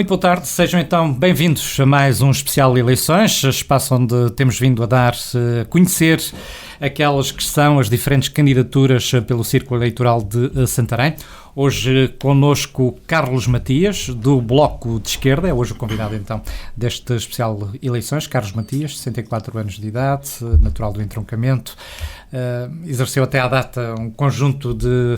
Muito boa tarde, sejam então bem-vindos a mais um especial Eleições, espaço onde temos vindo a dar a conhecer aquelas que são as diferentes candidaturas pelo Círculo Eleitoral de Santarém. Hoje connosco Carlos Matias, do Bloco de Esquerda, é hoje o convidado então deste especial Eleições. Carlos Matias, 64 anos de idade, natural do entroncamento, exerceu até à data um conjunto de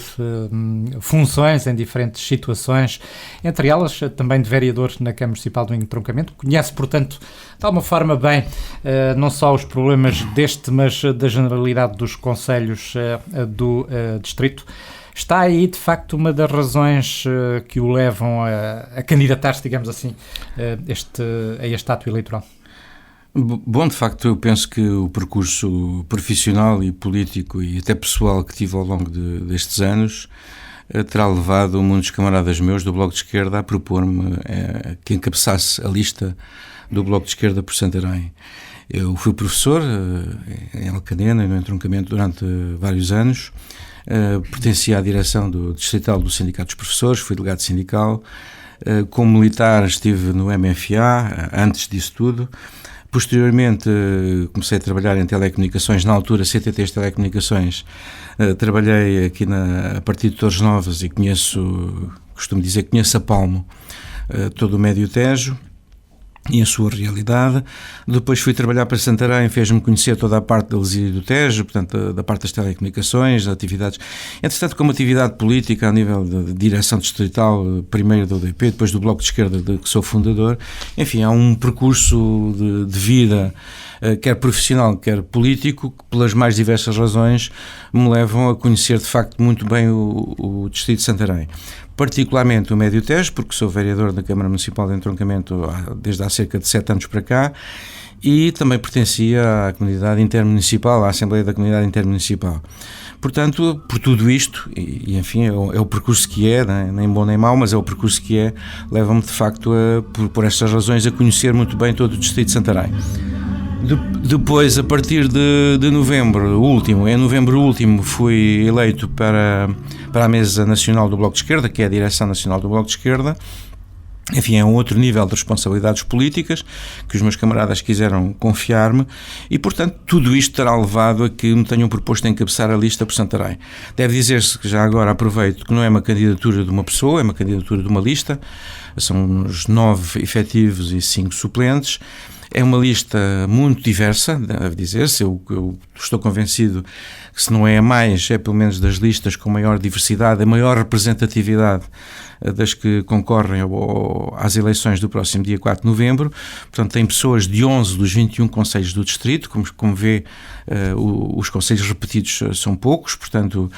funções em diferentes situações, entre elas também de vereador na Câmara Municipal do Entroncamento. Conhece, portanto, de alguma forma bem, não só os problemas deste, mas da generalidade dos concelhos do distrito. Está aí, de facto, uma das razões que o levam a candidatar-se, digamos assim, a este ato eleitoral? Bom, de facto, eu penso que o percurso profissional e político e até pessoal que tive ao longo destes anos terá levado muitos camaradas meus do Bloco de Esquerda a propor-me que encabeçasse a lista do Bloco de Esquerda por Santarém. Eu fui professor em Alcadena e no entroncamento durante vários anos. Pertencia à direção do Distrital do Sindicato dos Professores, fui delegado sindical. Como militar estive no MFA, antes disso tudo. Posteriormente comecei a trabalhar em telecomunicações, na altura CTT Telecomunicações. Trabalhei aqui a partir de Torres Novas e costumo dizer que conheço a palmo todo o Médio Tejo e a sua realidade. Depois fui trabalhar para Santarém, fez-me conhecer toda a parte da Lesíria do Tejo, portanto da parte das telecomunicações, das atividades, entretanto como atividade política a nível de direção distrital, primeiro da UDP, depois do Bloco de Esquerda de que sou fundador. Enfim, há um percurso de vida, quer profissional, quer político, que pelas mais diversas razões me levam a conhecer de facto muito bem o distrito de Santarém. Particularmente o Médio Tejo, porque sou vereador da Câmara Municipal de Entroncamento desde há cerca de 7 anos para cá, e também pertencia à comunidade intermunicipal, à Assembleia da Comunidade Intermunicipal. Portanto, por tudo isto, e enfim, é o percurso que é, nem bom nem mau, mas é o percurso que é, leva-me de facto, por estas razões, a conhecer muito bem todo o distrito de Santarém. Depois, a partir de novembro último, fui eleito para a Mesa Nacional do Bloco de Esquerda, que é a Direção Nacional do Bloco de Esquerda. Enfim, é um outro nível de responsabilidades políticas que os meus camaradas quiseram confiar-me e, portanto, tudo isto terá levado a que me tenham proposto a encabeçar a lista por Santarém. Deve dizer-se que já agora aproveito que não é uma candidatura de uma pessoa, é uma candidatura de uma lista. São os 9 efetivos e 5 suplentes. É uma lista muito diversa, deve dizer-se. Eu estou convencido que se não é a mais, é pelo menos das listas com maior diversidade, a maior representatividade das que concorrem às eleições do próximo dia 4 de novembro. Portanto, tem pessoas de 11 dos 21 concelhos do distrito, como vê, os concelhos repetidos são poucos, portanto,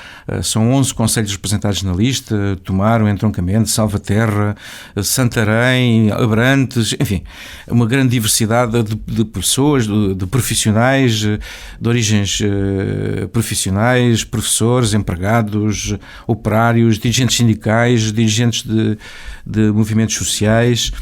são 11 concelhos representados na lista: Tomar, Entroncamento, Salvaterra, Santarém, Abrantes, enfim, uma grande diversidade de pessoas, de profissionais, de origens profissionais, professores, empregados, operários, dirigentes sindicais, dirigentes de movimentos sociais.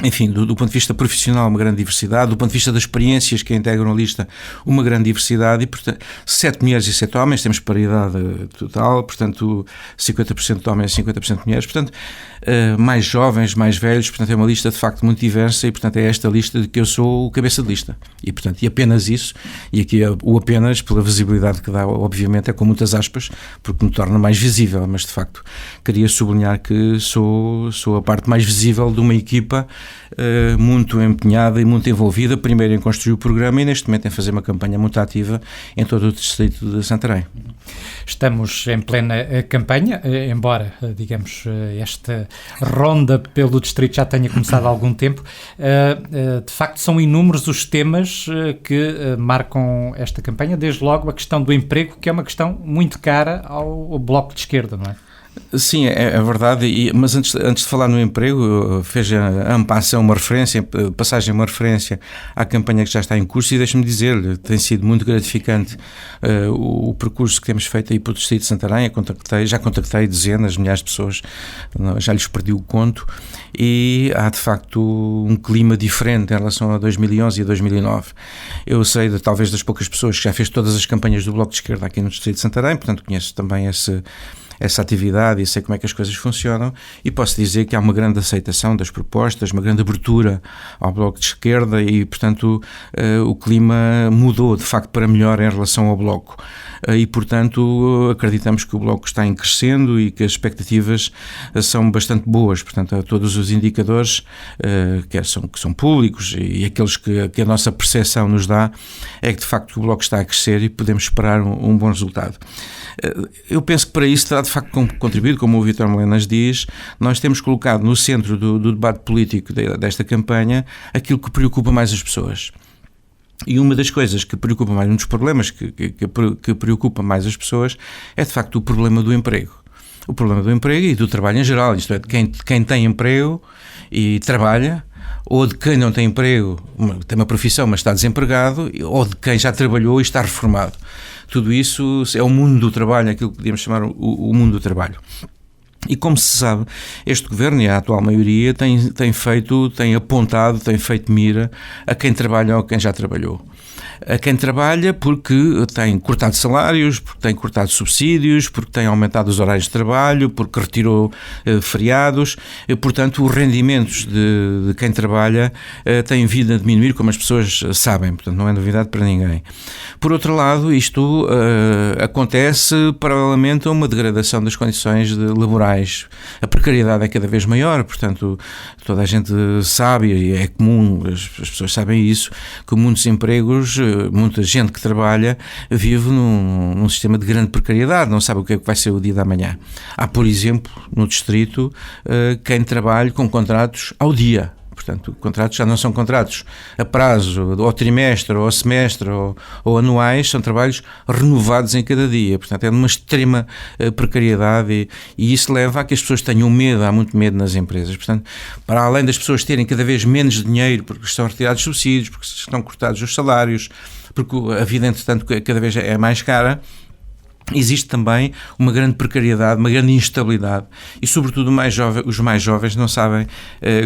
Enfim, do ponto de vista profissional, uma grande diversidade. Do ponto de vista das experiências que integram a lista, uma grande diversidade. E, portanto, 7 mulheres e 7 homens, temos paridade total, portanto, 50% de homens e 50% de mulheres. Portanto, mais jovens, mais velhos, portanto, é uma lista de facto muito diversa e, portanto, é esta lista de que eu sou o cabeça de lista. E, portanto, e apenas isso, e aqui o apenas, pela visibilidade que dá, obviamente, é com muitas aspas, porque me torna mais visível, mas, de facto, queria sublinhar que sou a parte mais visível de uma equipa muito empenhada e muito envolvida, primeiro em construir o programa e neste momento em fazer uma campanha muito ativa em todo o distrito de Santarém. Estamos em plena campanha, embora, digamos, esta ronda pelo distrito já tenha começado há algum tempo. De facto, são inúmeros os temas que marcam esta campanha, desde logo a questão do emprego, que é uma questão muito cara ao Bloco de Esquerda, não é? Sim, é verdade, mas antes de falar no emprego, fez uma referência à campanha que já está em curso e deixe-me dizer-lhe, tem sido muito gratificante o percurso que temos feito aí para o distrito de Santarém. Já contactei dezenas, milhares de pessoas, já lhes perdi o conto, e há de facto um clima diferente em relação a 2011 e a 2009. Eu sei talvez das poucas pessoas que já fez todas as campanhas do Bloco de Esquerda aqui no distrito de Santarém, portanto conheço também essa atividade e sei como é que as coisas funcionam, e posso dizer que há uma grande aceitação das propostas, uma grande abertura ao Bloco de Esquerda e, portanto, o clima mudou de facto para melhor em relação ao Bloco. E, portanto, acreditamos que o Bloco está em crescendo e que as expectativas são bastante boas. Portanto, todos os indicadores que são públicos e aqueles que a nossa percepção nos dá é que, de facto, o Bloco está a crescer e podemos esperar um bom resultado. Eu penso que para isso terá, de facto, contribuído, como o Vítor Melenas diz, nós temos colocado no centro do debate político desta campanha aquilo que preocupa mais as pessoas. E uma das coisas que preocupa mais, um dos problemas que preocupa mais as pessoas é, de facto, o problema do emprego. O problema do emprego e do trabalho em geral, isto é, de quem tem emprego e trabalha, ou de quem não tem emprego, tem uma profissão mas está desempregado, ou de quem já trabalhou e está reformado. Tudo isso é o mundo do trabalho, aquilo que podíamos chamar o mundo do trabalho. E como se sabe, este governo e a atual maioria tem apontado, tem feito mira a quem trabalha ou a quem já trabalhou. A quem trabalha porque tem cortado salários, porque tem cortado subsídios, porque tem aumentado os horários de trabalho, porque retirou feriados, portanto os rendimentos de quem trabalha têm vindo a diminuir, como as pessoas sabem, portanto não é novidade para ninguém. Por outro lado, isto acontece paralelamente a uma degradação das condições laborais. A precariedade é cada vez maior, portanto toda a gente sabe, e é comum, as pessoas sabem isso, que muitos empregos, muita gente que trabalha vive num sistema de grande precariedade, não sabe o que é que vai ser o dia da manhã. Há, por exemplo, no distrito, quem trabalha com contratos ao dia. Portanto, contratos já não são contratos a prazo, ou trimestre, ou semestre, ou anuais, são trabalhos renovados em cada dia. Portanto, é de uma extrema precariedade e isso leva a que as pessoas tenham medo, há muito medo nas empresas. Portanto, para além das pessoas terem cada vez menos dinheiro porque estão retirados subsídios, porque estão cortados os salários, porque a vida, entretanto, cada vez é mais cara, existe também uma grande precariedade, uma grande instabilidade e, sobretudo, os mais jovens não sabem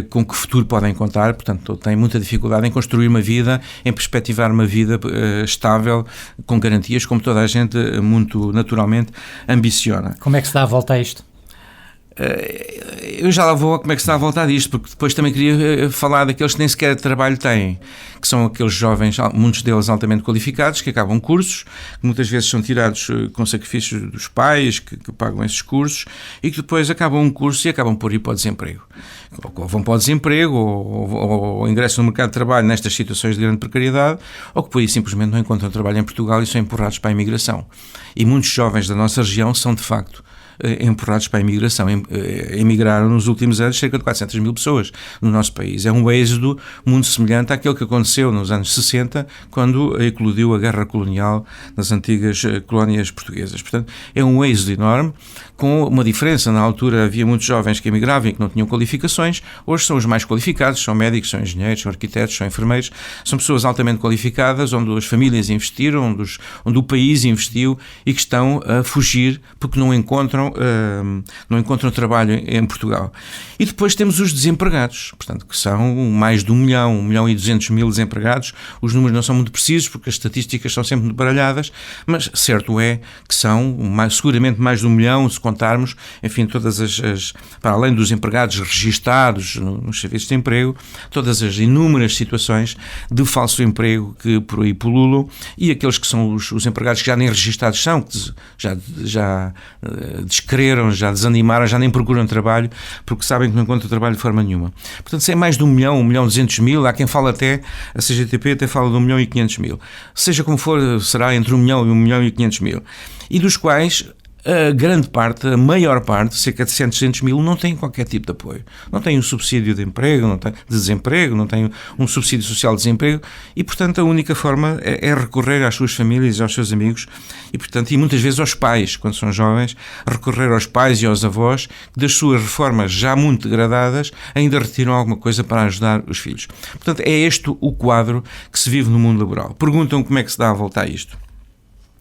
com que futuro podem contar, portanto, têm muita dificuldade em construir uma vida, em perspectivar uma vida estável, com garantias, como toda a gente muito naturalmente ambiciona. Como é que se dá a volta a isto? Eu já lá vou a como é que se dá a voltar disto, porque depois também queria falar daqueles que nem sequer trabalho têm, que são aqueles jovens, muitos deles altamente qualificados, que acabam cursos, que muitas vezes são tirados com sacrifícios dos pais, que pagam esses cursos, e que depois acabam um curso e acabam por ir para o desemprego. Ou vão para o desemprego, ou ingressam no mercado de trabalho nestas situações de grande precariedade, ou que por aí simplesmente não encontram trabalho em Portugal e são empurrados para a imigração. E muitos jovens da nossa região são, de facto, empurrados para a imigração. Emigraram nos últimos anos cerca de 400 mil pessoas no nosso país. É um êxodo muito semelhante àquele que aconteceu nos anos 60, quando eclodiu a guerra colonial nas antigas colónias portuguesas. Portanto, é um êxodo enorme, com uma diferença. Na altura havia muitos jovens que emigravam e que não tinham qualificações. Hoje são os mais qualificados, são médicos, são engenheiros, são arquitetos, são enfermeiros, são pessoas altamente qualificadas, onde as famílias investiram, onde o país investiu e que estão a fugir porque não encontram trabalho em Portugal. E depois temos os desempregados, portanto, que são mais de 1 milhão e 200 mil desempregados. Os números não são muito precisos porque as estatísticas são sempre muito baralhadas, mas certo é que são seguramente mais de 1 milhão, se contarmos, enfim, todas para além dos empregados registados nos serviços de emprego, todas as inúmeras situações de falso emprego que por aí pululam, e aqueles que são os empregados que já nem registados são, que já descreram, já desanimaram, já nem procuram trabalho porque sabem que não encontram trabalho de forma nenhuma. Portanto, se é mais de 1 milhão, 1 milhão e 200 mil, há quem fala até, a CGTP até fala de 1 milhão e 500 mil. Seja como for, será entre 1 milhão e 1 milhão e 500 mil. E dos quais a grande parte, a maior parte, cerca de 700 mil, não tem qualquer tipo de apoio. Não tem um subsídio de emprego, não tem de desemprego, não tem um subsídio social de desemprego e, portanto, a única forma é recorrer às suas famílias e aos seus amigos e muitas vezes aos pais, quando são jovens, recorrer aos pais e aos avós que das suas reformas já muito degradadas ainda retiram alguma coisa para ajudar os filhos. Portanto, é este o quadro que se vive no mundo laboral. Perguntam como é que se dá a volta a isto.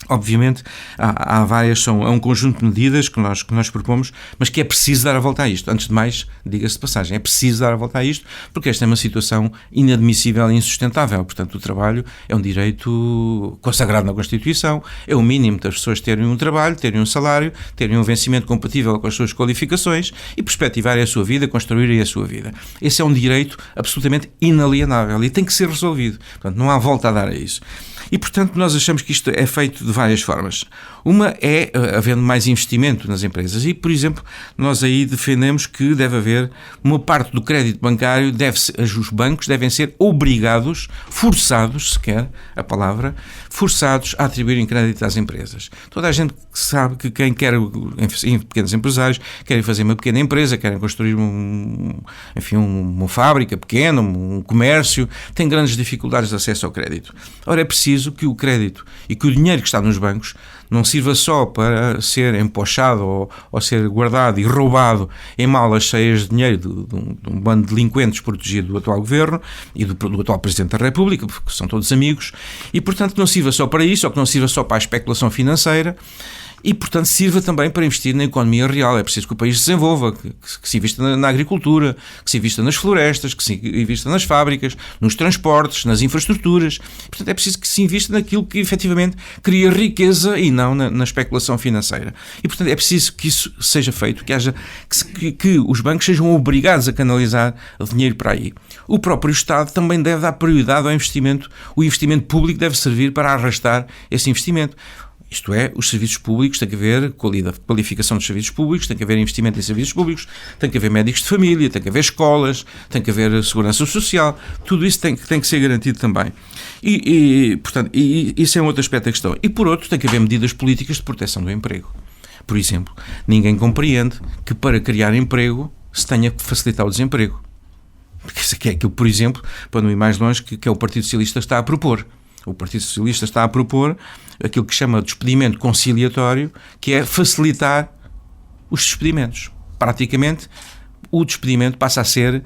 Obviamente, há várias, é um conjunto de medidas que nós propomos, mas que é preciso dar a volta a isto. Antes de mais, diga-se de passagem, é preciso dar a volta a isto, porque esta é uma situação inadmissível e insustentável. Portanto, o trabalho é um direito consagrado na Constituição, é o mínimo das pessoas terem um trabalho, terem um salário, terem um vencimento compatível com as suas qualificações e perspectivarem a sua vida, construírem a sua vida. Esse é um direito absolutamente inalienável e tem que ser resolvido. Portanto, não há volta a dar a isso. E, portanto, nós achamos que isto é feito de várias formas. Uma é havendo mais investimento nas empresas e, por exemplo, nós aí defendemos que deve haver uma parte do crédito bancário, os bancos devem ser obrigados, forçados, se quer a forçados a atribuírem crédito às empresas. Toda a gente sabe que quem quer, enfim, pequenos empresários, querem fazer uma pequena empresa, querem construir uma fábrica pequena, um comércio, têm grandes dificuldades de acesso ao crédito. Ora, é preciso que o crédito e que o dinheiro que está nos bancos não sirva só para ser empochado ou ser guardado e roubado em malas cheias de dinheiro de um bando de delinquentes protegido do atual governo e do atual Presidente da República, porque são todos amigos, e portanto que não sirva só para isso, ou que não sirva só para a especulação financeira, e, portanto, sirva também para investir na economia real. É preciso que o país se desenvolva, que se invista na agricultura, que se invista nas florestas, que se invista nas fábricas, nos transportes, nas infraestruturas. Portanto, é preciso que se invista naquilo que efetivamente cria riqueza e não na especulação financeira. E, portanto, é preciso que isso seja feito, que os bancos sejam obrigados a canalizar dinheiro para aí. O próprio Estado também deve dar prioridade ao investimento. O investimento público deve servir para arrastar esse investimento. Isto é, os serviços públicos, tem que haver qualificação dos serviços públicos, tem que haver investimento em serviços públicos, tem que haver médicos de família, tem que haver escolas, tem que haver segurança social, tudo isso tem que ser garantido também. Portanto, isso é um outro aspecto da questão. E, por outro, tem que haver medidas políticas de proteção do emprego. Por exemplo, ninguém compreende que para criar emprego se tenha que facilitar o desemprego. Porque isso é aquilo, por exemplo, para não ir mais longe, que é o Partido Socialista está a propor. O Partido Socialista está a propor aquilo que chama de despedimento conciliatório, que é facilitar os despedimentos. Praticamente, o despedimento passa a ser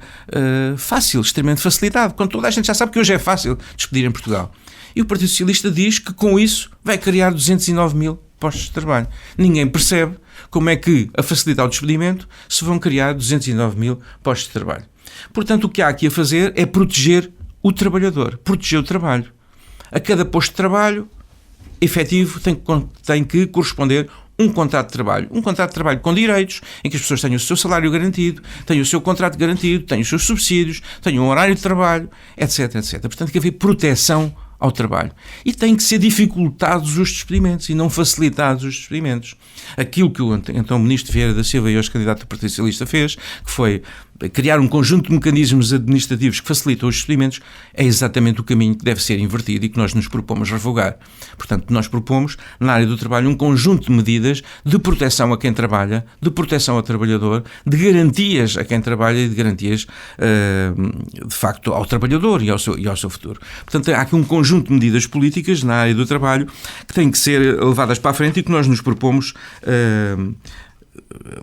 fácil, extremamente facilitado, quando toda a gente já sabe que hoje é fácil despedir em Portugal. E o Partido Socialista diz que com isso vai criar 209 mil postos de trabalho. Ninguém percebe como é que, a facilitar o despedimento, se vão criar 209 mil postos de trabalho. Portanto, o que há aqui a fazer é proteger o trabalhador, proteger o trabalho. A cada posto de trabalho efetivo tem que corresponder um contrato de trabalho. Um contrato de trabalho com direitos, em que as pessoas tenham o seu salário garantido, tenham o seu contrato garantido, tenham os seus subsídios, tenham um horário de trabalho, etc, etc. Portanto, tem que haver proteção ao trabalho. E tem que ser dificultados os despedimentos e não facilitados os despedimentos. Aquilo que o então Ministro Vieira da Silva e hoje candidato do Partido Socialista fez, que foi criar um conjunto de mecanismos administrativos que facilitam os despedimentos, é exatamente o caminho que deve ser invertido e que nós nos propomos revogar. Portanto, nós propomos, na área do trabalho, um conjunto de medidas de proteção a quem trabalha, de proteção ao trabalhador, de garantias a quem trabalha e de garantias, de facto, ao trabalhador e ao seu futuro. Portanto, há aqui um conjunto de medidas políticas na área do trabalho que têm que ser levadas para a frente e que nós nos propomos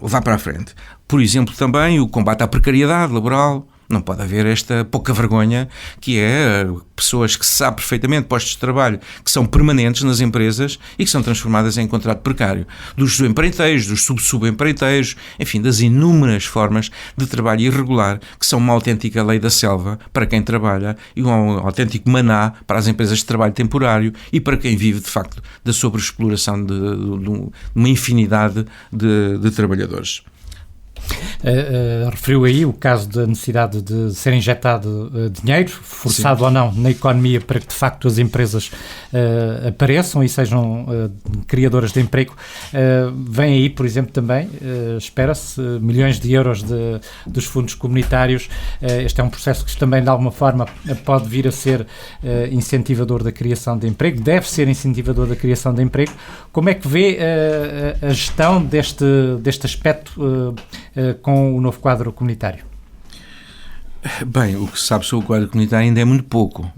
levar para a frente. Por exemplo, também o combate à precariedade laboral. Não pode haver esta pouca vergonha que é pessoas que se sabe perfeitamente, postos de trabalho que são permanentes nas empresas e que são transformadas em contrato precário. Dos empreiteiros, dos subempreiteiros, enfim, das inúmeras formas de trabalho irregular que são uma autêntica lei da selva para quem trabalha e um autêntico maná para as empresas de trabalho temporário e para quem vive, de facto, da sobreexploração de uma infinidade de trabalhadores. Referiu aí o caso da necessidade de ser injetado dinheiro, forçado Sim. ou não, na economia para que de facto as empresas apareçam e sejam criadoras de emprego. Vem aí, por exemplo, também, espera-se, milhões de euros dos fundos comunitários. Este é um processo que também de alguma forma pode vir a ser incentivador da criação de emprego, deve ser incentivador da criação de emprego. Como é que vê a gestão deste aspecto com o novo quadro comunitário? Bem, o que se sabe sobre o quadro comunitário ainda é muito pouco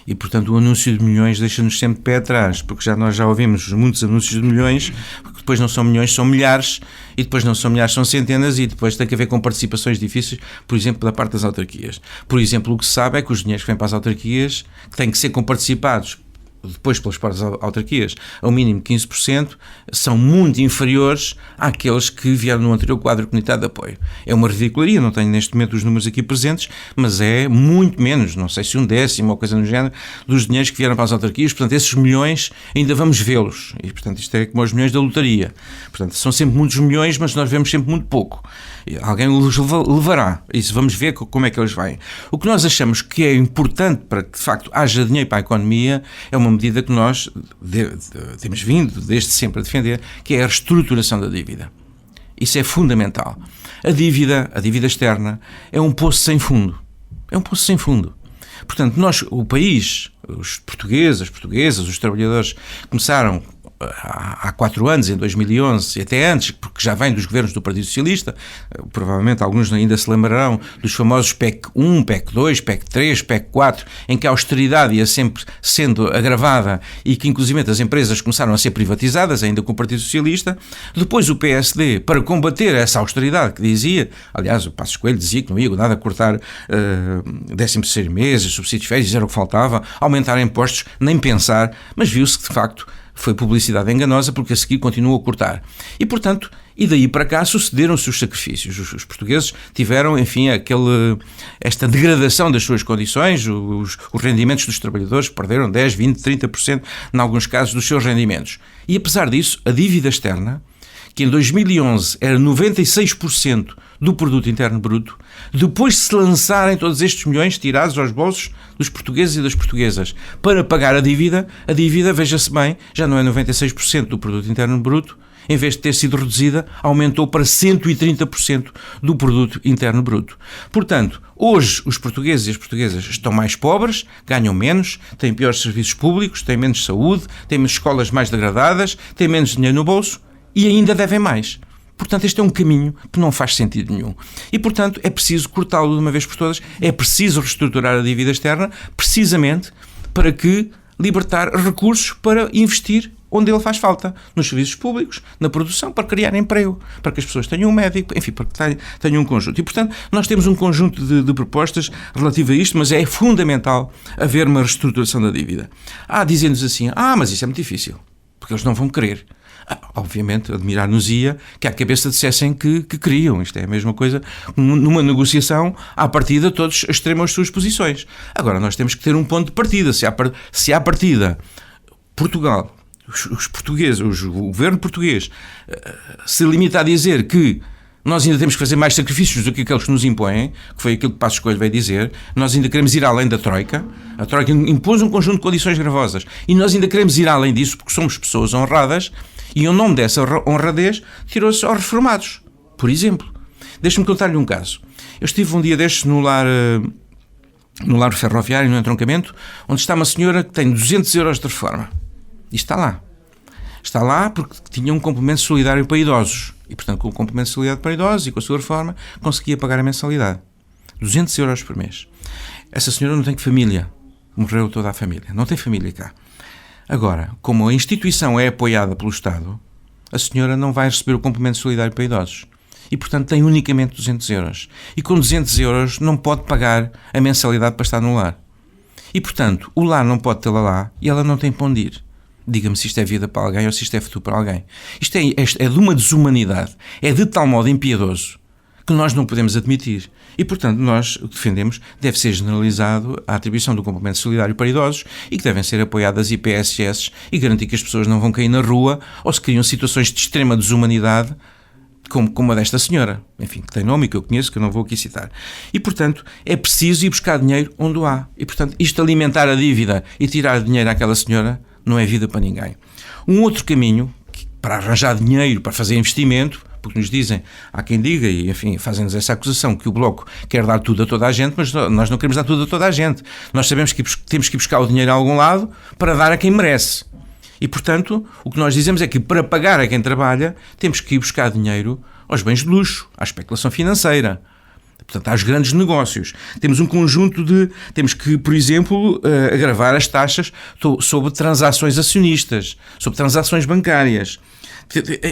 e, portanto, o anúncio de milhões deixa-nos sempre de pé atrás, porque nós já ouvimos muitos anúncios de milhões, porque depois não são milhões, são milhares, e depois não são milhares, são centenas, e depois tem que haver com participações difíceis, por exemplo, da parte das autarquias. Por exemplo, o que se sabe é que os dinheiros que vêm para as autarquias que têm que ser comparticipados depois pelas próprias autarquias, ao mínimo 15%, são muito inferiores àqueles que vieram no anterior quadro comunitário de apoio. É uma ridicularia, não tenho neste momento os números aqui presentes, mas é muito menos, não sei se 1/10 ou coisa no género, dos dinheiros que vieram para as autarquias. Portanto, esses milhões ainda vamos vê-los. E, portanto, isto é como os milhões da lotaria. Portanto, são sempre muitos milhões, mas nós vemos sempre muito pouco. Alguém os levará. Isso, vamos ver como é que eles vêm. O que nós achamos que é importante para que, de facto, haja dinheiro para a economia é uma medida que nós temos vindo desde sempre a defender, que é a reestruturação da dívida. Isso é fundamental. A dívida externa, é um poço sem fundo. É um poço sem fundo. Portanto, o país, os portugueses, as portuguesas, os trabalhadores começaram há 4 anos, em 2011, e até antes, porque já vem dos governos do Partido Socialista, provavelmente alguns ainda se lembrarão dos famosos PEC 1, PEC 2, PEC 3, PEC 4, em que a austeridade ia sempre sendo agravada e que inclusive as empresas começaram a ser privatizadas, ainda com o Partido Socialista. Depois o PSD, para combater essa austeridade que dizia, aliás, o Passos Coelho dizia que não ia nada cortar 13º mês, subsídios de férias, era o que faltava, aumentar impostos, nem pensar, mas viu-se que de facto foi publicidade enganosa, porque a seguir continuou a cortar. E, portanto, daí para cá sucederam-se os sacrifícios. Os portugueses tiveram, enfim, esta degradação das suas condições, os rendimentos dos trabalhadores perderam 10, 20, 30%, em alguns casos, dos seus rendimentos. E, apesar disso, a dívida externa, que em 2011 era 96% do produto interno bruto, depois de se lançarem todos estes milhões tirados aos bolsos dos portugueses e das portuguesas para pagar a dívida, veja-se bem, já não é 96% do produto interno bruto, em vez de ter sido reduzida, aumentou para 130% do produto interno bruto. Portanto, hoje os portugueses e as portuguesas estão mais pobres, ganham menos, têm piores serviços públicos, têm menos saúde, têm escolas mais degradadas, têm menos dinheiro no bolso e ainda devem mais. Portanto, este é um caminho que não faz sentido nenhum. E, portanto, é preciso cortá-lo de uma vez por todas, é preciso reestruturar a dívida externa, precisamente para que libertar recursos para investir onde ele faz falta, nos serviços públicos, na produção, para criar emprego, para que as pessoas tenham um médico, enfim, para que tenham um conjunto. E, portanto, nós temos um conjunto de propostas relativo a isto, mas é fundamental haver uma reestruturação da dívida. Dizendo-nos assim, mas isso é muito difícil, porque eles não vão querer. Obviamente, admirar-nos-ia que à cabeça dissessem que queriam. Isto é a mesma coisa, numa negociação, à partida, todos extremam as suas posições. Agora, nós temos que ter um ponto de partida. Se à partida, Portugal, os portugueses, o governo português, se limita a dizer que nós ainda temos que fazer mais sacrifícios do que aqueles que nos impõem, que foi aquilo que Passos Coelho veio dizer, nós ainda queremos ir além da Troika. A Troika impôs um conjunto de condições gravosas e nós ainda queremos ir além disso porque somos pessoas honradas e em nome dessa honradez tirou-se aos reformados, por exemplo. Deixe-me contar-lhe um caso. Eu estive um dia destes no lar ferroviário, no entroncamento, onde está uma senhora que tem 200 euros de reforma. E está lá. Está lá porque tinha um complemento solidário para idosos. E, portanto, com o complemento solidário para idosos e com a sua reforma, conseguia pagar a mensalidade. 200 euros por mês. Essa senhora não tem família. Morreu toda a família. Não tem família cá. Agora, como a instituição é apoiada pelo Estado, a senhora não vai receber o complemento solidário para idosos. E, portanto, tem unicamente 200 euros. E com 200 euros não pode pagar a mensalidade para estar no lar. E, portanto, o lar não pode tê-la lá e ela não tem para onde ir. Diga-me se isto é vida para alguém ou se isto é futuro para alguém. Isto é de uma desumanidade. É de tal modo impiedoso que nós não podemos admitir. E, portanto, nós o que defendemos deve ser generalizado a atribuição do complemento solidário para idosos e que devem ser apoiadas IPSS e garantir que as pessoas não vão cair na rua ou se criam situações de extrema desumanidade como a desta senhora, enfim, que tem nome e que eu conheço, que eu não vou aqui citar. E, portanto, é preciso ir buscar dinheiro onde o há. E, portanto, isto alimentar a dívida e tirar dinheiro àquela senhora não é vida para ninguém. Um outro caminho, para arranjar dinheiro, para fazer investimento, porque nos dizem, há quem diga, e enfim, fazem-nos essa acusação, que o Bloco quer dar tudo a toda a gente, mas nós não queremos dar tudo a toda a gente. Nós sabemos que temos que ir buscar o dinheiro a algum lado para dar a quem merece. E, portanto, o que nós dizemos é que para pagar a quem trabalha, temos que ir buscar dinheiro aos bens de luxo, à especulação financeira, portanto, aos grandes negócios. Temos um conjunto temos que, por exemplo, agravar as taxas sobre transações acionistas, sobre transações bancárias.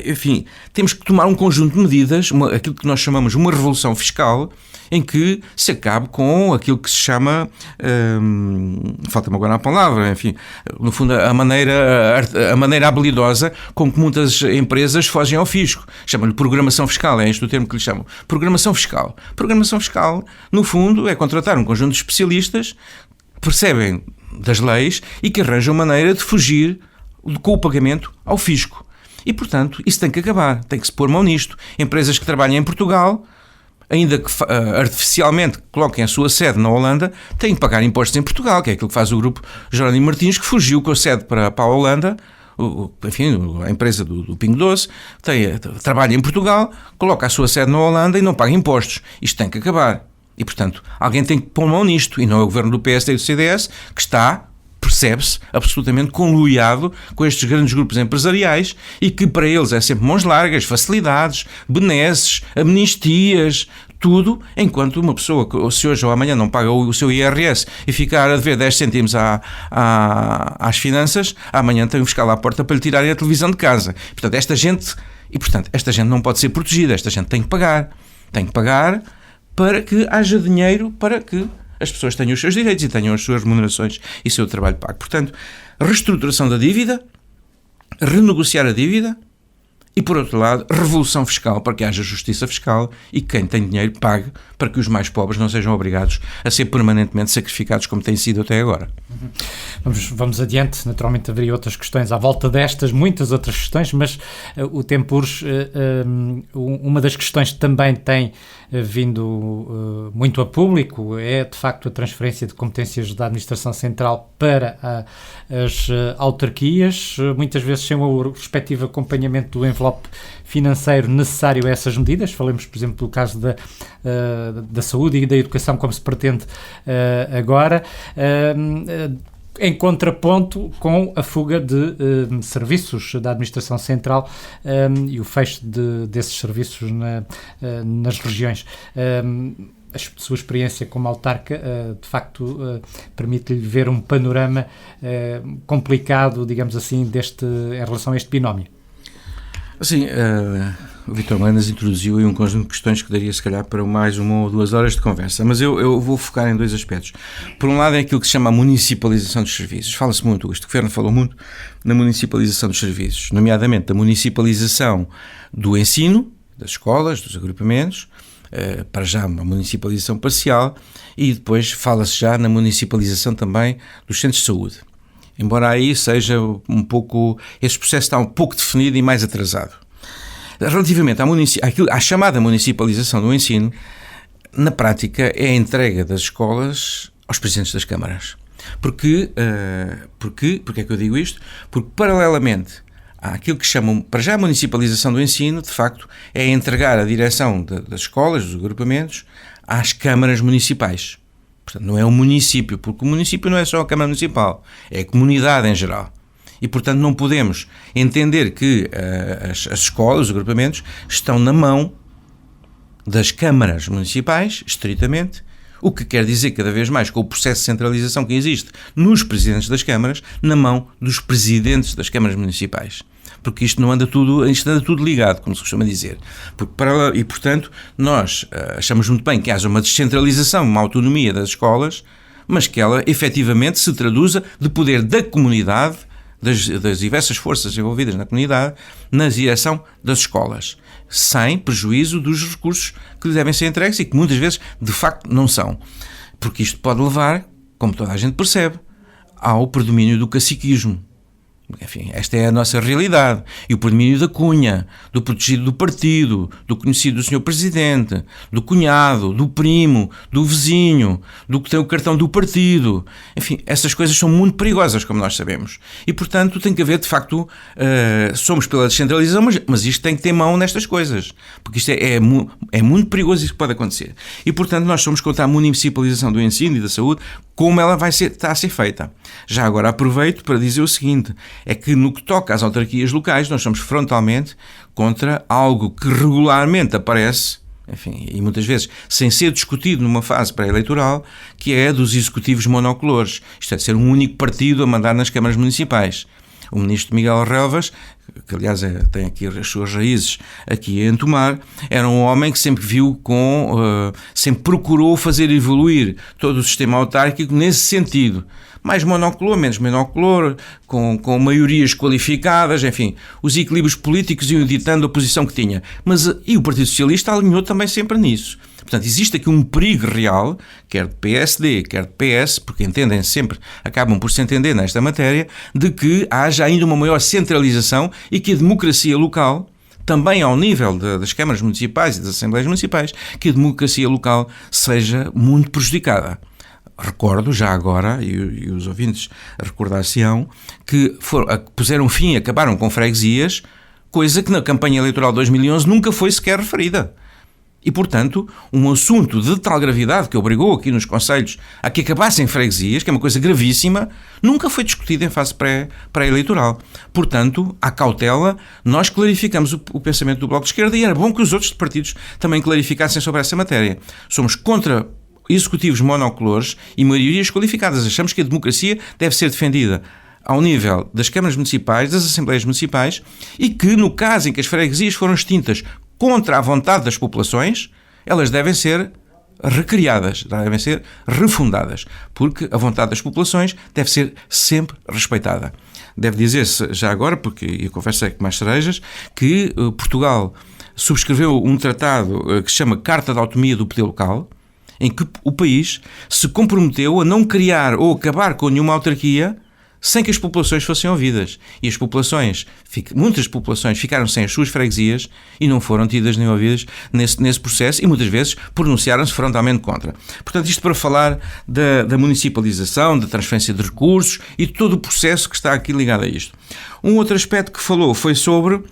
Enfim, temos que tomar um conjunto de medidas, aquilo que nós chamamos uma revolução fiscal, em que se acabe com aquilo que se chama, falta-me agora a palavra, enfim, no fundo a maneira habilidosa com que muitas empresas fogem ao fisco. Chamam-lhe programação fiscal, é este o termo que lhe chamam. Programação fiscal. Programação fiscal, no fundo, é contratar um conjunto de especialistas que percebem das leis e que arranjam maneira de fugir com o pagamento ao fisco. E, portanto, isso tem que acabar, tem que se pôr mão nisto. Empresas que trabalham em Portugal, ainda que artificialmente coloquem a sua sede na Holanda, têm que pagar impostos em Portugal, que é aquilo que faz o grupo Jerónimo Martins, que fugiu com a sede para a Holanda. Enfim, a empresa do Pingo Doce trabalha em Portugal, coloca a sua sede na Holanda e não paga impostos. Isto tem que acabar. E, portanto, alguém tem que pôr mão nisto, e não é o governo do PSD e do CDS, que está, percebe-se, absolutamente conluiado com estes grandes grupos empresariais e que para eles é sempre mãos largas, facilidades, benesses, amnistias, tudo, enquanto uma pessoa que se hoje ou amanhã não paga o seu IRS e ficar a dever 10 cêntimos às finanças, amanhã tem um fiscal à porta para lhe tirarem a televisão de casa. Portanto, esta gente não pode ser protegida, esta gente tem que pagar para que haja dinheiro para que as pessoas tenham os seus direitos e tenham as suas remunerações e o seu trabalho pago. Portanto, reestruturação da dívida, renegociar a dívida e, por outro lado, revolução fiscal para que haja justiça fiscal e que quem tem dinheiro pague para que os mais pobres não sejam obrigados a ser permanentemente sacrificados como tem sido até agora. Vamos adiante, naturalmente haveria outras questões à volta destas, muitas outras questões, mas o tempo urge. Uma das questões que também tem vindo muito a público é de facto a transferência de competências da Administração Central para as autarquias, muitas vezes sem o respectivo acompanhamento do envelope financeiro necessário a essas medidas. Falemos, por exemplo, do caso da saúde e da educação, como se pretende agora, em contraponto com a fuga de serviços da Administração Central e o fecho desses serviços nas regiões. A sua experiência como autarca, de facto, permite-lhe ver um panorama complicado, digamos assim, em relação a este binómio. Assim, o Vítor Manas introduziu aí um conjunto de questões que daria se calhar para mais 1 ou 2 horas de conversa, mas eu vou focar em 2 aspectos. Por um lado é aquilo que se chama a municipalização dos serviços. Fala-se muito, este governo falou muito na municipalização dos serviços, nomeadamente da municipalização do ensino, das escolas, dos agrupamentos, para já uma municipalização parcial, e depois fala-se já na municipalização também dos centros de saúde. Embora aí seja um pouco, esse processo está um pouco definido e mais atrasado. Relativamente à chamada municipalização do ensino, na prática é a entrega das escolas aos presidentes das câmaras. Porque é que eu digo isto? Porque paralelamente àquilo que chamam, para já a municipalização do ensino, de facto, é entregar a direção das escolas, dos agrupamentos, às câmaras municipais. Portanto, não é o município, porque o município não é só a Câmara Municipal, é a comunidade em geral. E, portanto, não podemos entender que as escolas, os agrupamentos, estão na mão das câmaras municipais, estritamente, o que quer dizer cada vez mais, com o processo de centralização que existe nos presidentes das câmaras, na mão dos presidentes das câmaras municipais. Porque isto anda tudo ligado, como se costuma dizer. E, portanto, nós achamos muito bem que haja uma descentralização, uma autonomia das escolas, mas que ela efetivamente se traduza de poder da comunidade, das diversas forças envolvidas na comunidade, na direção das escolas, sem prejuízo dos recursos que lhe devem ser entregues e que muitas vezes, de facto, não são. Porque isto pode levar, como toda a gente percebe, ao predomínio do caciquismo. Enfim, esta é a nossa realidade. E o predomínio da cunha, do protegido do partido, do conhecido do senhor presidente, do cunhado, do primo, do vizinho, do que tem o cartão do partido. Enfim, essas coisas são muito perigosas, como nós sabemos. E, portanto, tem que haver, de facto, somos pela descentralização, mas isto tem que ter mão nestas coisas. Porque isto é muito perigoso, isso que pode acontecer. E, portanto, nós somos contra a municipalização do ensino e da saúde, como ela está a ser feita. Já agora aproveito para dizer o seguinte, é que no que toca às autarquias locais, nós somos frontalmente contra algo que regularmente aparece, enfim, e muitas vezes sem ser discutido numa fase pré-eleitoral, que é dos executivos monocolores. Isto é, ser um único partido a mandar nas câmaras municipais. O ministro Miguel Relvas que aliás tem aqui as suas raízes aqui em Tomar, era um homem que sempre viu sempre procurou fazer evoluir todo o sistema autárquico nesse sentido. Mais monocolor, menos monocolor, com maiorias qualificadas, enfim, os equilíbrios políticos iam ditando a posição que tinha. E o Partido Socialista alinhou também sempre nisso. Portanto, existe aqui um perigo real, quer de PSD, quer de PS, porque acabam por se entender nesta matéria, de que haja ainda uma maior centralização e que a democracia local, também ao nível das câmaras municipais e das assembleias municipais, que a democracia local seja muito prejudicada. Recordo, já agora, e os ouvintes recordar-se-ão, que acabaram com freguesias, coisa que na campanha eleitoral de 2011 nunca foi sequer referida. E, portanto, um assunto de tal gravidade que obrigou aqui nos concelhos a que acabassem freguesias, que é uma coisa gravíssima, nunca foi discutido em fase pré-eleitoral. Portanto, à cautela, nós clarificamos o pensamento do Bloco de Esquerda e era bom que os outros partidos também clarificassem sobre essa matéria. Somos contra executivos monocolores e maiorias qualificadas. Achamos que a democracia deve ser defendida ao nível das câmaras municipais, das assembleias municipais e que, no caso em que as freguesias foram extintas contra a vontade das populações, elas devem ser recriadas, devem ser refundadas, porque a vontade das populações deve ser sempre respeitada. Deve dizer-se já agora, porque eu confesso é que mais cerejas, que Portugal subscreveu um tratado que se chama Carta de Autonomia do Poder Local, em que o país se comprometeu a não criar ou acabar com nenhuma autarquia sem que as populações fossem ouvidas. E muitas populações ficaram sem as suas freguesias e não foram tidas nem ouvidas nesse processo e muitas vezes pronunciaram-se frontalmente contra. Portanto, isto para falar da municipalização, da transferência de recursos e de todo o processo que está aqui ligado a isto. Um outro aspecto que falou foi sobre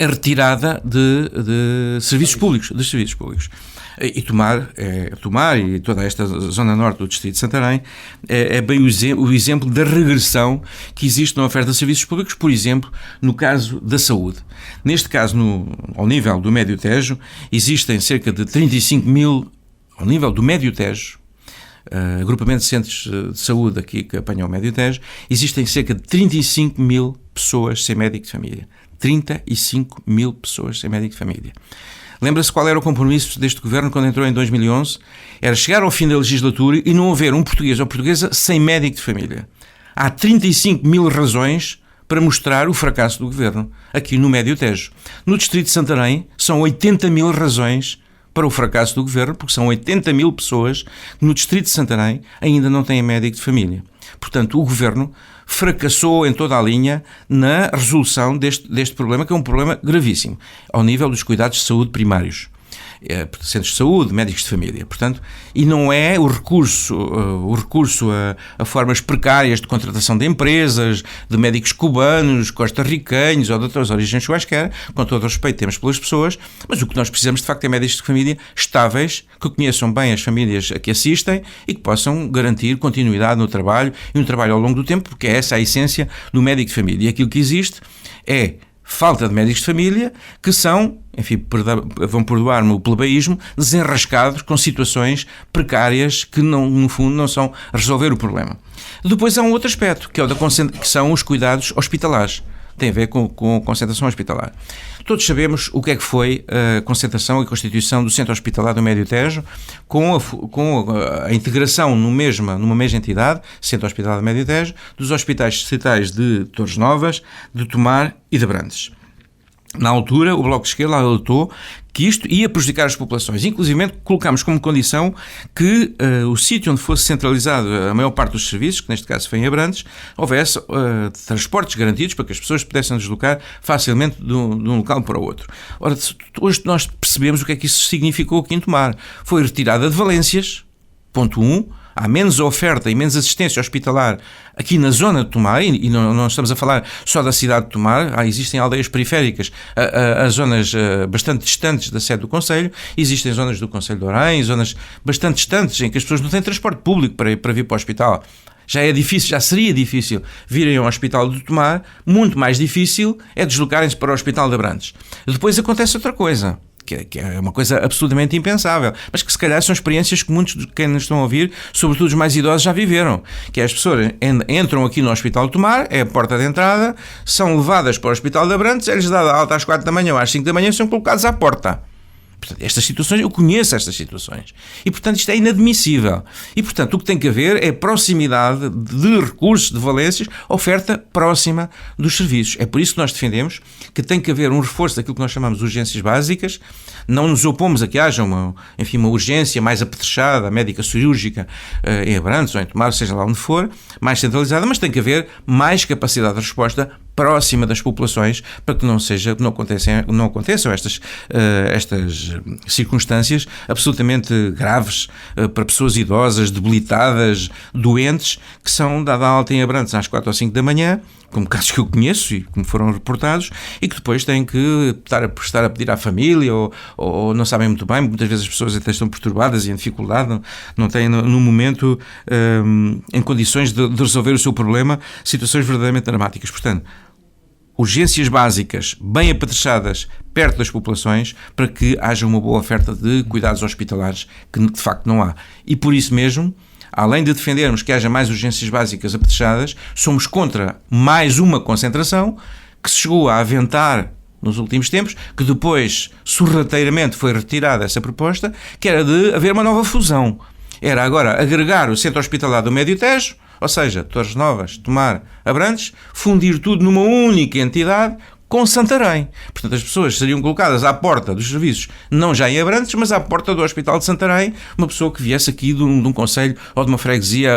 a retirada de serviços públicos, E Tomar e toda esta zona norte do distrito de Santarém é bem o exemplo da regressão que existe na oferta de serviços públicos, por exemplo, no caso da saúde. Neste caso, ao nível do Médio Tejo, existem cerca de 35 mil, ao nível do Médio Tejo, agrupamento de centros de saúde aqui que apanham o Médio Tejo, existem cerca de 35 mil pessoas sem médico de família. 35 mil pessoas sem médico de família. Lembra-se qual era o compromisso deste governo quando entrou em 2011? Era chegar ao fim da legislatura e não haver um português ou portuguesa sem médico de família. Há 35 mil razões para mostrar o fracasso do governo, aqui no Médio Tejo. No distrito de Santarém, são 80 mil razões para o fracasso do governo, porque são 80 mil pessoas que no distrito de Santarém ainda não têm médico de família. Portanto, o governo fracassou em toda a linha na resolução deste problema, que é um problema gravíssimo, ao nível dos cuidados de saúde primários. Centros de saúde, médicos de família, portanto, e não é o recurso a formas precárias de contratação de empresas, de médicos cubanos, costarricanos ou de outras origens quaisquer, com todo o respeito que temos pelas pessoas, mas o que nós precisamos de facto é médicos de família estáveis, que conheçam bem as famílias a que assistem e que possam garantir continuidade no trabalho e um trabalho ao longo do tempo, porque é essa a essência do médico de família. E aquilo que existe é falta de médicos de família que são, enfim, vão perdoar-me o plebeísmo, desenrascados com situações precárias que no fundo não são resolver o problema. Depois há um outro aspecto, que são os cuidados hospitalares. Tem a ver com a concentração hospitalar. Todos sabemos o que é que foi a concentração e constituição do Centro Hospitalar do Médio Tejo, com a integração numa mesma entidade, Centro Hospitalar do Médio Tejo, dos hospitais distritais de Torres Novas, de Tomar e de Abrantes. Na altura, o Bloco de Esquerda alertou que isto ia prejudicar as populações. Inclusive, colocámos como condição que o sítio onde fosse centralizado a maior parte dos serviços, que neste caso foi em Abrantes, houvesse transportes garantidos para que as pessoas pudessem deslocar facilmente de um local para o outro. Ora, hoje nós percebemos o que é que isso significou aqui em Tomar. Foi retirada de valências, ponto 1, há menos oferta e menos assistência hospitalar aqui na zona de Tomar, e não estamos a falar só da cidade de Tomar, existem aldeias periféricas, as zonas bastante distantes da sede do Conselho, existem zonas do Conselho de Orém, zonas bastante distantes em que as pessoas não têm transporte público para vir para o hospital. Já seria difícil virem ao Hospital de Tomar, muito mais difícil é deslocarem-se para o Hospital de Abrantes. Depois acontece outra coisa, que é uma coisa absolutamente impensável, mas que se calhar são experiências que muitos de quem nos estão a ouvir, sobretudo os mais idosos, já viveram, que é as pessoas entram aqui no Hospital de Tomar, é a porta de entrada, são levadas para o Hospital de Abrantes, é-lhes dada alta às 4 da manhã ou às 5 da manhã, são colocados à porta. Portanto, estas situações, eu conheço estas situações. E, portanto, isto é inadmissível. E, portanto, o que tem que haver é proximidade de recursos, de valências, oferta próxima dos serviços. É por isso que nós defendemos que tem que haver um reforço daquilo que nós chamamos de urgências básicas. Não nos opomos a que haja uma urgência mais apetrechada, médica cirúrgica, em Abrantes ou em Tomar, seja lá onde for, mais centralizada, mas tem que haver mais capacidade de resposta próxima das populações, para que não aconteçam estas circunstâncias absolutamente graves para pessoas idosas, debilitadas, doentes, que são dada alta em Abrantes às 4 ou 5 da manhã, como casos que eu conheço e que me foram reportados, e que depois têm que estar a pedir à família ou não sabem muito bem, muitas vezes as pessoas até estão perturbadas e em dificuldade, não têm no momento em condições de resolver o seu problema, situações verdadeiramente dramáticas. Portanto, urgências básicas, bem apetrechadas, perto das populações, para que haja uma boa oferta de cuidados hospitalares, que de facto não há. E por isso mesmo, além de defendermos que haja mais urgências básicas apetrechadas, somos contra mais uma concentração que se chegou a aventar nos últimos tempos, que depois sorrateiramente foi retirada essa proposta, que era de haver uma nova fusão. Era agora agregar o Centro Hospitalar do Médio Tejo, ou seja, Torres Novas, Tomar, Abrantes, fundir tudo numa única entidade com Santarém. Portanto, as pessoas seriam colocadas à porta dos serviços, não já em Abrantes, mas à porta do Hospital de Santarém, uma pessoa que viesse aqui de um concelho ou de uma freguesia,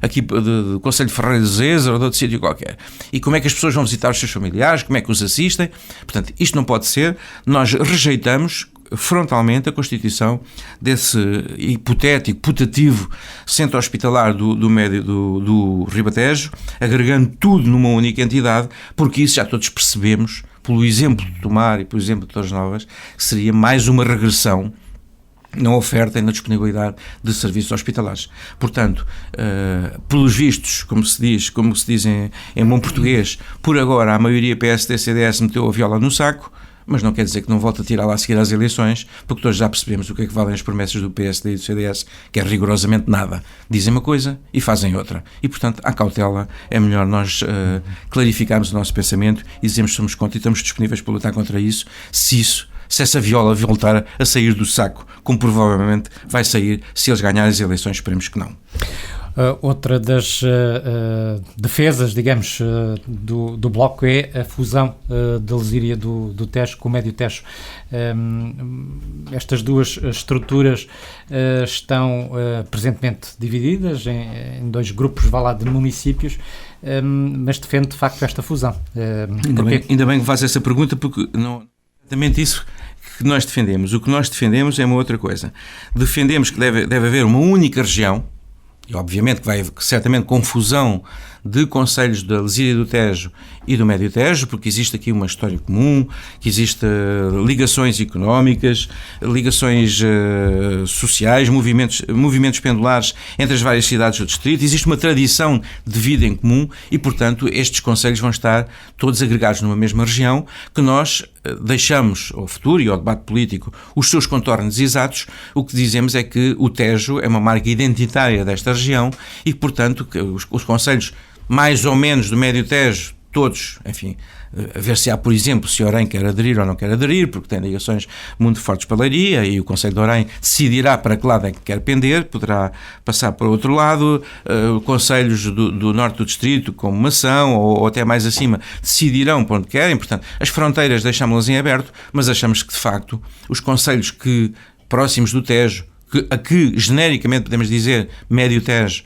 aqui do concelho de Ferreira de Zeza ou de outro sítio qualquer. E como é que as pessoas vão visitar os seus familiares, como é que os assistem? Portanto, isto não pode ser. Nós rejeitamos frontalmente a constituição desse hipotético, putativo centro hospitalar do Ribatejo, agregando tudo numa única entidade, porque isso já todos percebemos, pelo exemplo de Tomar e pelo exemplo de Torres Novas, que seria mais uma regressão na oferta e na disponibilidade de serviços hospitalares. Portanto, pelos vistos, como se diz em bom português, por agora a maioria PSD-CDS meteu a viola no saco, mas não quer dizer que não volte a tirar lá a seguir às eleições, porque todos já percebemos o que é que valem as promessas do PSD e do CDS, que é rigorosamente nada. Dizem uma coisa e fazem outra. E, portanto, à cautela, é melhor nós clarificarmos o nosso pensamento e dizemos que somos contra e estamos disponíveis para lutar contra isso, se essa viola voltar a sair do saco, como provavelmente vai sair se eles ganharem as eleições, esperemos que não. Outra das defesas, digamos, do Bloco é a fusão da Lesíria do Tejo com o Médio Tejo. Estas duas estruturas estão presentemente divididas em dois grupos, vá lá, de municípios, mas defende de facto esta fusão. Ainda bem que faz essa pergunta, porque não é exatamente isso que nós defendemos. O que nós defendemos é uma outra coisa. Defendemos que deve haver uma única região, e obviamente que vai certamente confusão de concelhos da Lesíria do Tejo e do Médio Tejo, porque existe aqui uma história comum, que existe ligações económicas, ligações sociais, movimentos pendulares entre as várias cidades do distrito, existe uma tradição de vida em comum e, portanto, estes concelhos vão estar todos agregados numa mesma região, que nós deixamos ao futuro e ao debate político os seus contornos exatos. O que dizemos é que o Tejo é uma marca identitária desta região e, portanto, que os concelhos mais ou menos do Médio Tejo, todos, enfim, a ver se há, por exemplo, se Orém quer aderir ou não quer aderir, porque tem ligações muito fortes para a Leiria e o Concelho de Orém decidirá para que lado é que quer pender, poderá passar para o outro lado, concelhos do norte do distrito, como Mação ou até mais acima, decidirão para onde querem. Portanto, as fronteiras deixámos-las em aberto, mas achamos que, de facto, os concelhos que próximos do Tejo, a que genericamente podemos dizer Médio Tejo,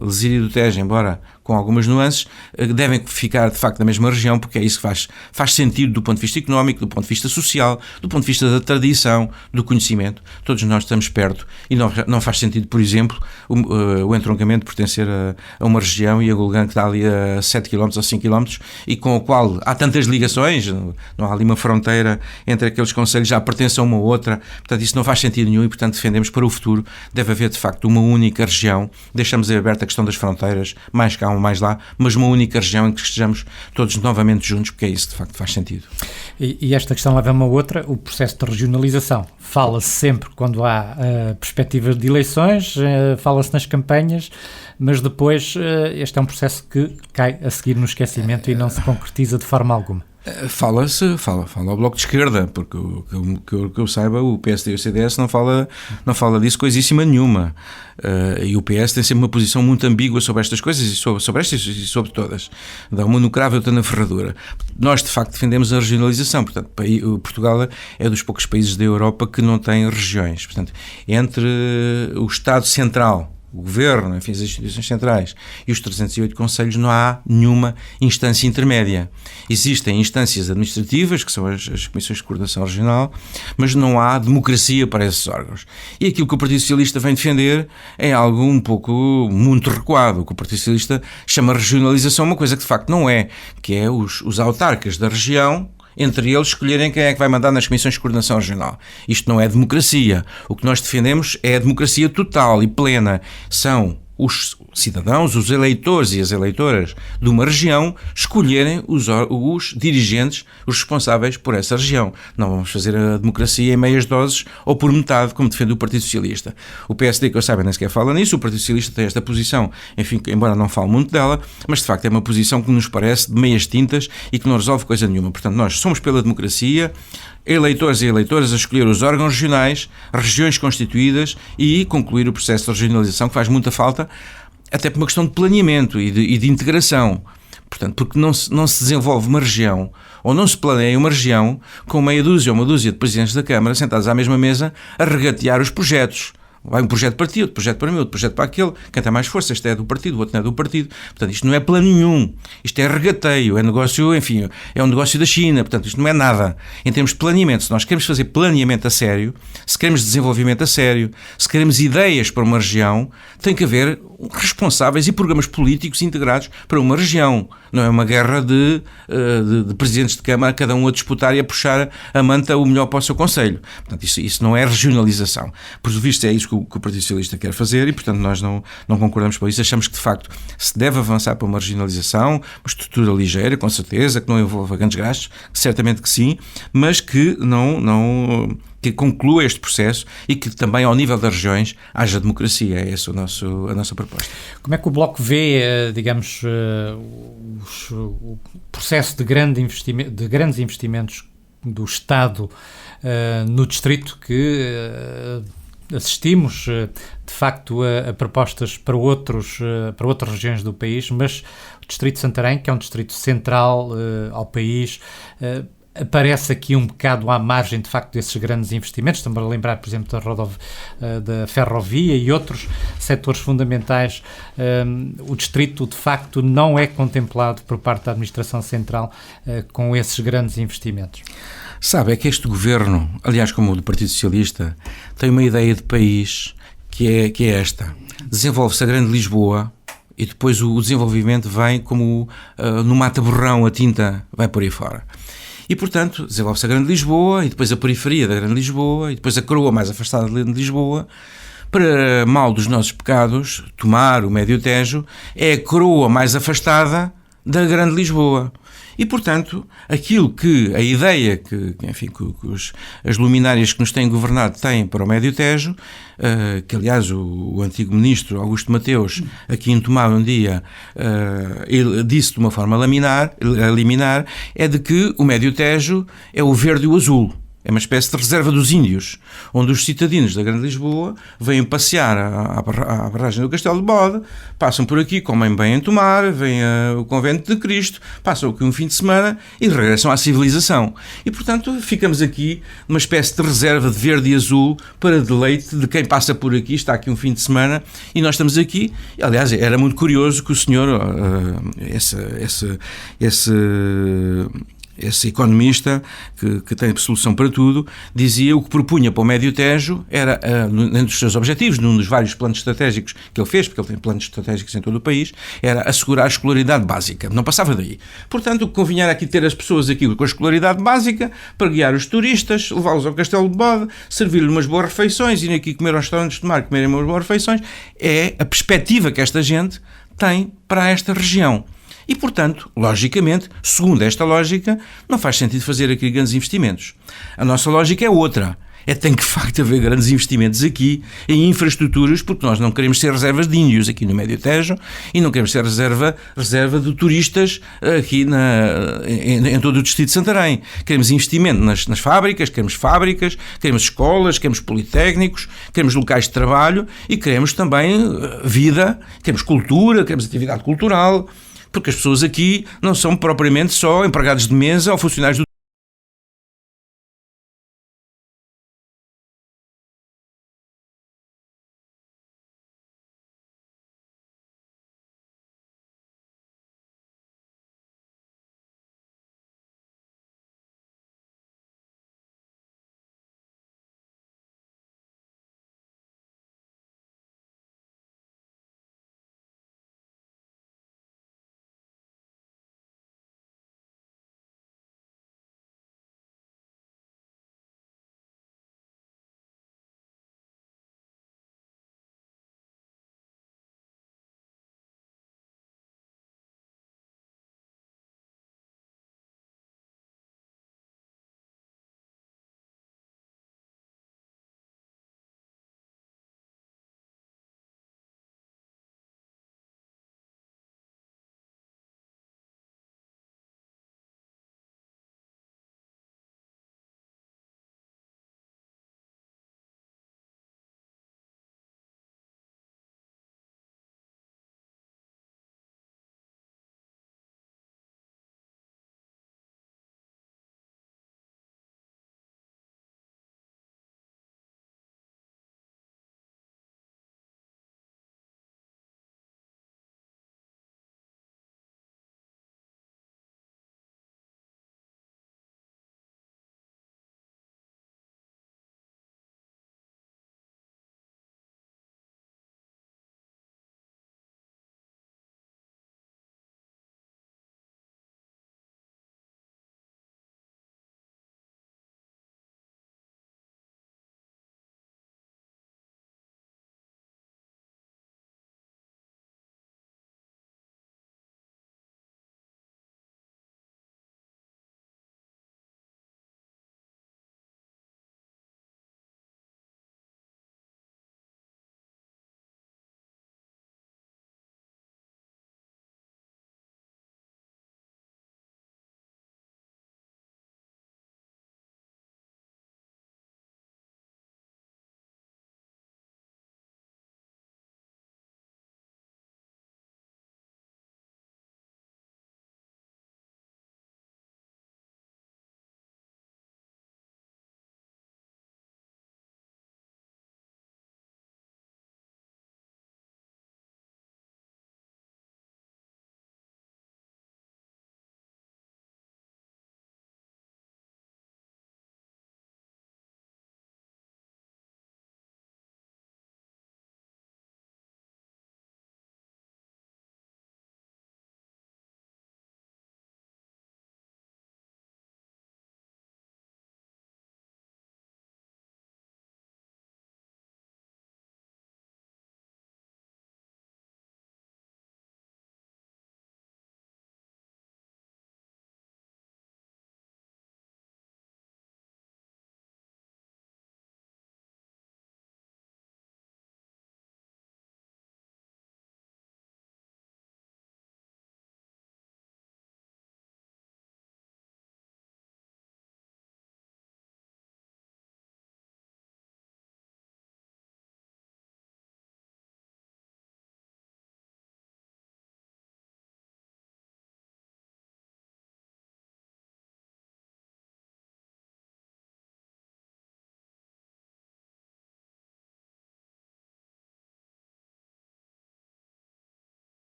Lesíria do Tejo, embora com algumas nuances, devem ficar de facto na mesma região, porque é isso que faz sentido do ponto de vista económico, do ponto de vista social, do ponto de vista da tradição, do conhecimento. Todos nós estamos perto e não faz sentido, por exemplo, o entroncamento pertencer a uma região e a Golgã que está ali a 7 km ou 5 km e com o qual há tantas ligações, não há ali uma fronteira entre aqueles concelhos, já pertencem a uma ou outra, portanto isso não faz sentido nenhum e portanto defendemos para o futuro, deve haver de facto uma única região, deixamos aberta a questão das fronteiras, mais cá há mais lá, mas uma única região em que estejamos todos novamente juntos, porque é isso que de facto faz sentido. E esta questão leva a uma outra, o processo de regionalização. Fala-se sempre quando há perspectivas de eleições, fala-se nas campanhas, mas depois este é um processo que cai a seguir no esquecimento e não se concretiza de forma alguma. Fala ao Bloco de Esquerda, porque que eu saiba, o PSD e o CDS não fala disso coisíssima nenhuma. E o PS tem sempre uma posição muito ambígua sobre estas coisas e sobre estas e sobre todas. Dá uma no cravo e outra na ferradura. Nós, de facto, defendemos a regionalização. Portanto, Portugal é dos poucos países da Europa que não tem regiões. Portanto, entre o Estado Central, o Governo, enfim, as instituições centrais e os 308 concelhos, não há nenhuma instância intermédia. Existem instâncias administrativas, que são as Comissões de Coordenação Regional, mas não há democracia para esses órgãos. E aquilo que o Partido Socialista vem defender é algo um pouco muito recuado. O que o Partido Socialista chama regionalização, uma coisa que de facto não é, que é os autarcas da região, entre eles escolherem quem é que vai mandar nas comissões de coordenação regional. Isto não é democracia. O que nós defendemos é a democracia total e plena. São os cidadãos, os eleitores e as eleitoras de uma região escolherem os dirigentes, os responsáveis por essa região. Não vamos fazer a democracia em meias doses ou por metade, como defende o Partido Socialista. O PSD, que eu saiba, nem sequer fala nisso. O Partido Socialista tem esta posição, enfim, embora não fale muito dela, mas de facto é uma posição que nos parece de meias tintas e que não resolve coisa nenhuma. Portanto, nós somos pela democracia, eleitores e eleitoras a escolher os órgãos regionais, regiões constituídas e concluir o processo de regionalização, que faz muita falta, até por uma questão de planeamento e de integração. Portanto, porque não se desenvolve uma região, ou não se planeia uma região com meia dúzia ou uma dúzia de presidentes da Câmara sentados à mesma mesa a regatear os projetos. Vai um projeto para ti, outro projeto para mim, outro projeto para aquele. Quem tem mais força, este é do partido, o outro não é do partido. Portanto, isto não é plano nenhum. Isto é regateio, é negócio, enfim, é um negócio da China. Portanto, isto não é nada. Em termos de planeamento, se nós queremos fazer planeamento a sério, se queremos desenvolvimento a sério, se queremos ideias para uma região, tem que haver responsáveis e programas políticos integrados para uma região. Não é uma guerra de presidentes de Câmara, cada um a disputar e a puxar a manta o melhor para o seu concelho. Portanto, isso não é regionalização. Por visto, é isso que o Partido Socialista quer fazer e, portanto, nós não concordamos com isso. Achamos que, de facto, se deve avançar para uma regionalização, uma estrutura ligeira, com certeza, que não envolva grandes gastos, certamente que sim, mas que que conclua este processo e que também, ao nível das regiões, haja democracia. É essa a nossa proposta. Como é que o Bloco vê, digamos, o processo de grandes investimentos do Estado no distrito que assistimos, de facto, a propostas para outras regiões do país, mas o Distrito de Santarém, que é um distrito central ao país, aparece aqui um bocado à margem, de facto, desses grandes investimentos. Estamos a lembrar, por exemplo, da ferrovia e outros setores fundamentais. O distrito, de facto, não é contemplado por parte da administração central com esses grandes investimentos. Sabe, é que este governo, aliás, como o do Partido Socialista, tem uma ideia de país que é esta. Desenvolve-se a Grande Lisboa e depois o desenvolvimento vem como no mata-borrão, a tinta vai por aí fora. E, portanto, desenvolve-se a Grande Lisboa e depois a periferia da Grande Lisboa e depois a coroa mais afastada de Lisboa. Para mal dos nossos pecados, Tomar, o Médio Tejo, é a coroa mais afastada da Grande Lisboa. E, portanto, a ideia que as luminárias que nos têm governado têm para o Médio Tejo, que aliás o antigo ministro Augusto Mateus, aqui em Tomar um dia, ele disse de uma forma liminar, é de que o Médio Tejo é o verde e o azul. É uma espécie de reserva dos índios, onde os cidadãos da Grande Lisboa vêm passear à barragem do Castelo de Bode, passam por aqui, comem bem em Tomar, vêm ao Convento de Cristo, passam aqui um fim de semana e regressam à civilização. E, portanto, ficamos aqui numa espécie de reserva de verde e azul para deleite de quem passa por aqui, está aqui um fim de semana e nós estamos aqui. Aliás, era muito curioso que o senhor, esse economista que tem solução para tudo, dizia o que propunha para o Médio Tejo era, entre os seus objetivos, num dos vários planos estratégicos que ele fez, porque ele tem planos estratégicos em todo o país, era assegurar a escolaridade básica. Não passava daí. Portanto, o que convinha era aqui ter as pessoas aqui com a escolaridade básica para guiar os turistas, levá-los ao Castelo de Bode, servir-lhe umas boas refeições, ir aqui comer aos restaurantes de Tomar, comerem umas boas refeições. É a perspectiva que esta gente tem para esta região. E, portanto, logicamente, segundo esta lógica, não faz sentido fazer aqui grandes investimentos. A nossa lógica é outra. Tem que, de facto, haver grandes investimentos aqui em infraestruturas, porque nós não queremos ser reservas de índios aqui no Médio Tejo e não queremos ser reserva de turistas aqui em todo o distrito de Santarém. Queremos investimento nas fábricas, queremos escolas, queremos politécnicos, queremos locais de trabalho e queremos também vida, queremos cultura, queremos atividade cultural. Porque as pessoas aqui não são propriamente só empregados de mesa ou funcionários